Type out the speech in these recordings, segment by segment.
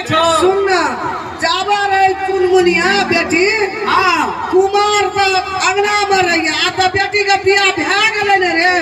सुनना जावा रे चुनमुनिया बेटी हां कुमार तो अंगना में रहिया आ तो बेटी के बियाह भए गेले ने रे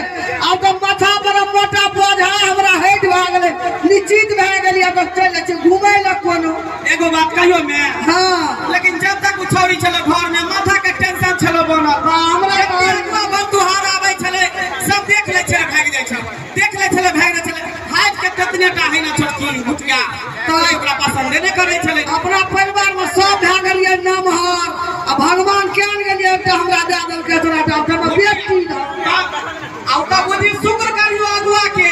आ तो माथा पर मोटा बोझा हमरा हट भए गेले निश्चित भए गेलिया तो चल छ घुमै ल कोनो एगो बात कहियो मैं हां लेकिन जब तक उछौरी चले घर में माथा के टेंशन चलो बनल हमरा एकवा बंधुहार आबै छले सब देख ले छले भाग जाय छले देख ले छले भाग जाय छले हाथ के कितने टा है ना छोटकी मुठिया तो एकरा पसंद नहीं करे छले अपना परिवार में सब भए गेलिए नमहर आ भगवान केन गेलिए त हमरा दे देल के तोरा टा त बेटी आउ का बुद्धि शुक्र करियो अगुआ के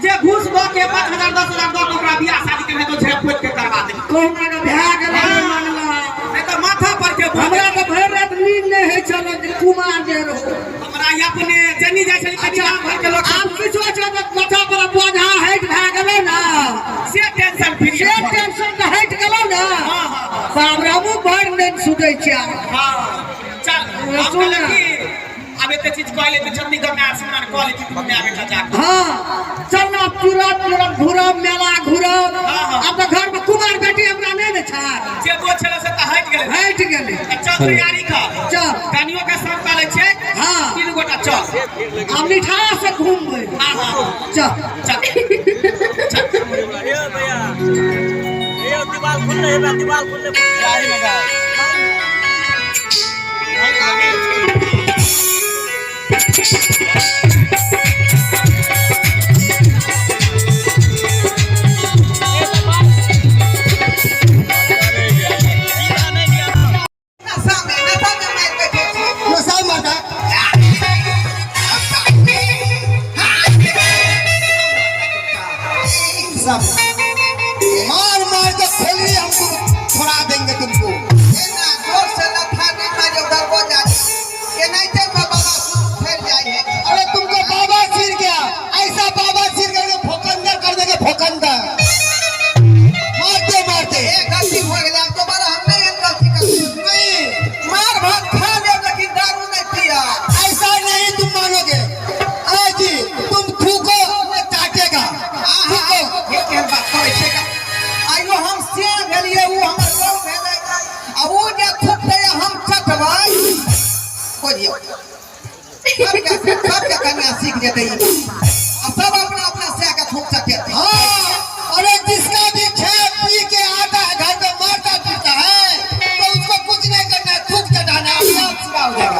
जे घूस द के 5000 10000 द ओकरा बियाह शादी के तो झेप पोत के करवा दे कोना के भए गेले मानला नहीं तो माथा पर के हमरा तो भर रात नींद नहीं है चलो कुमार जे रहो हमरा अपने जनी जाय छली अच्छा घर के लोग आप किछो छ माथा पर बोझा हट भए गेले ना से टेंशन फ्री से टेंशन त हट गेलो ना हां हां बाबरामू भर नहीं सुतै छ हां चल सुन अब एते चीज कहले त चटनी करना आसमान कहले कि तुमने आबे का जा हां चल ना पूरा घुरब मेला घुरब अब तो घर में कुमार बेटी हमरा नहीं ने छ जे वो छले से त हट गेले चल तैयारी कर चल कनियो के संग काले छे हां तीन गोटा चल हम मिठाई से घूमबै हां हां चल चल ए भैया ए दीवार खुल रहे है दीवार खुल रहे गाड़ी लगा मार मार के खेलिए हमको छोड़ा देंगे तुमको जोर से न थाने में जो दरवाजा ये नहीं थे बाबा फैल जाए अरे तुमको बाबा सिर गया ऐसा बाबा सिर करके भोकंदर कर देंगे भोकंदर मारते मारते एक गलती हो गया दोबारा हम नहीं गलती कर नहीं मार भात खा ले लेकिन दारू नहीं पिया ऐसा नहीं तुम मानोगे अरे जी तुम थूको चाटेगा ये क्या बात करे छे आइयो हम से भेलिए उ हमर गांव भेले आ उ जे थुकते हम चटवाई खोजियो सब के कन्या सीख जेते आ सब अपना अपना से के थुक सके हां अरे जिसका भी खेत पी के आता है घर पे मारता पीता है तो उसको कुछ नहीं करना है थुक चटाना अपने आप पूरा हो जाएगा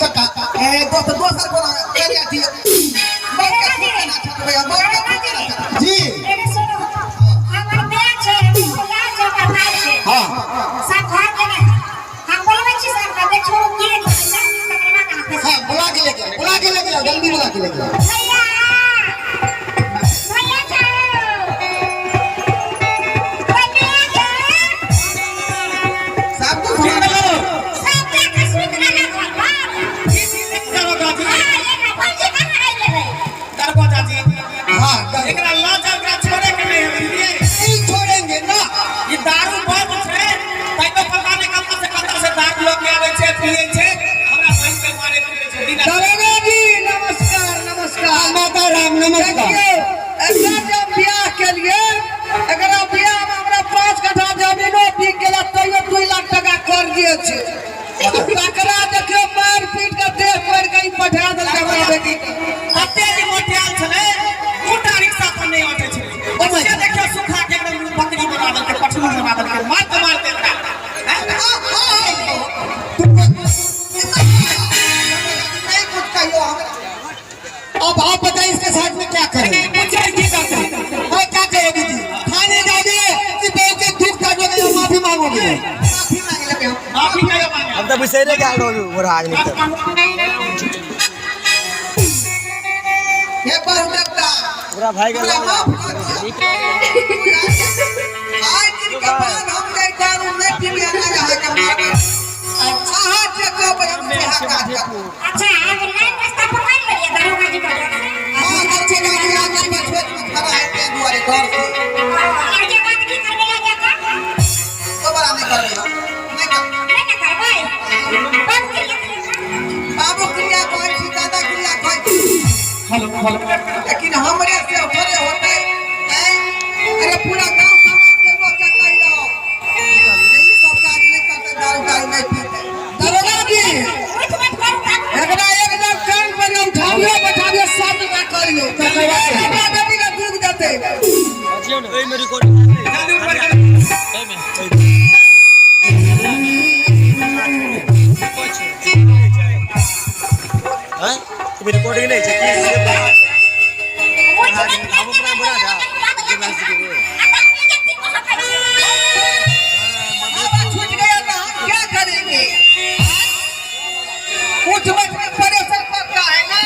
चटा ए दोसर को एरिया थी मत के ना छटवाई मत के जी हाँ सब घर के में हम बोलबे छी सब का देखो की हाँ बुला के लेके आओ जल्दी बुला के लेके आओ भैया भैया सब कुछ ठीक है सब का सूत ना दरवाजा जी हाँ एकरा लाजा का छोड़े के नहीं है नहीं छोड़ेंगे ना ये दारू बंद छे तै तो पता नहीं कहां से दारू लोग के आवे छे पिए छे हमरा बहन के मारे पीटे छे दिन दादा जी नमस्कार नमस्कार माता राम नमस्कार एकरा जब बियाह के लिए एकरा बियाह में हमरा 5 कट्ठा जमीनो बिक गेला तैयो 2 लाख टका कर दिए छे तकरा देखियो मार पीट के देह पर गई पठा देल हमरा बेटी अते जे मोटियाल छले मोटा रिक्शा पर नहीं आटे छे बच्चा देखियो सुखा के एकदम बकरी बना दल के पठलू बना दल के मार के एकरा नहीं कुछ कहियो अब आप बताइए इसके साथ में क्या करें पूछे की करते मैं क्या करोगे जी थाने जाओगे कि बहू के दुख काटोगे या माफी मांगोगे माफी मांग लेते हो माफी कहियो मांगे अब तो बिसरे के आलो मोरा आज नहीं हे पर देवता पूरा भाई का आज दिन के बाद हम नहीं दारू नहीं पीने ना रहा के मार अच्छा हाथ से को पर हम से हाथ अच्छा आज लाइन रास्ता पकड़ लिए दारोगा जी को हां अच्छे ना आगे में खेत में खड़ा है ते दुआरे घर से आगे बात की करने लगा का दोबारा नहीं करेगा नहीं नहीं कर भाई बंद करिए बाबू क्रिया कोई थी दादा क्रिया कोई हेलो लेकिन हमरे से थोड़े होते हैं अरे पूरा गांव समाज के ओए मेरी रिकॉर्डिंग जल्दी ऊपर कर ओए में हां तुम्हें रिकॉर्डिंग नहीं चाहिए हम अपना बना था बाबा छूट गया तो हम क्या करेंगे? कुछ बच में परेशान करता है ना।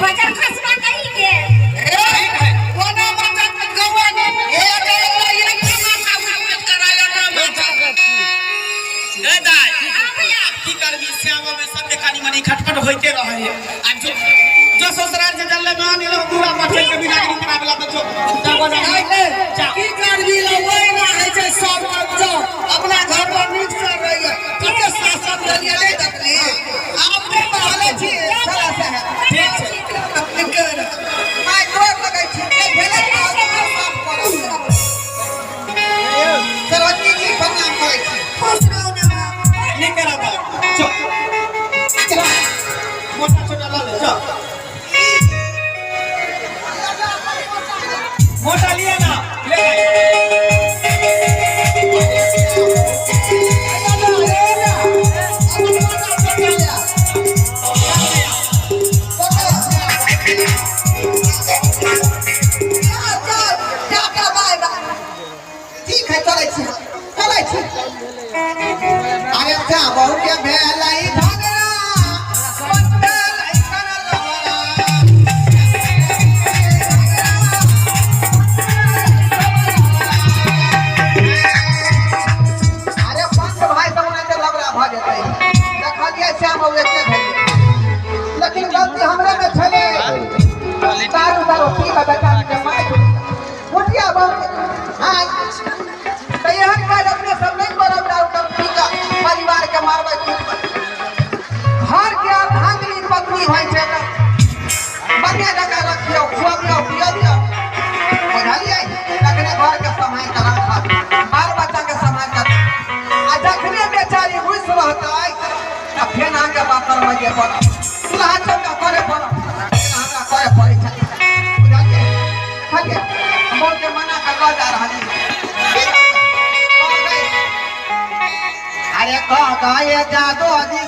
बजर खसबा नहीं के ठीक है कोना बच्चा के गवा ने एक ये माथा उठ कराया ना माथा ए दाई की करबी श्यामा में सब कानी मनी खटखट होइते रहे है आ जो ससुराल से जल्ले मान लो पूरा बच्चे के बिना गिरी करावेला तो जो दरवाजा की करबी लवई ना है छै सब बच्चा अपना घर पर नीक से रहिए कते शासन करिए नहीं देखली आपने पहले छी साला से ठीक छै मैं डर लगै छी नहीं भेले तो साफ करो। सरवती जी प्रणाम करै छी। खुश रहो ना नहीं करा था चल मोटा छोटा ला ले चल मोटा लिया ना ले ठीक है चलै छी चलै छी। अरे जा बहु के भेलै भगरा पंडल करल अरे पंत भाई सब नहीं तो लबरा भ जेतै देखलिए श्याम बाबू एते भेल लेकिन गलती हमरे में छले दारू दारू पी के बेटा के मार मुठिया बाबू हां तैयार कर अपने सब नहीं करब दारू तब पी के परिवार के मारबै घर के अर्धांगिनी पत्नी होय छै त बढ़िया जगह रखियो खुआबियो पियबियो बुझलियै तखने घर के सम्हाल के रखब बाल बच्चा के सम्हाल के आ जखने बेचारी घुस रहतै त फेन आके बापर में जे पड़ सुलह चौका करे पड़ हमरा करे पड़ै छै बुझलियै खालिए हम के मना कर ल जा रहल छी। अरे कह गए जादू जी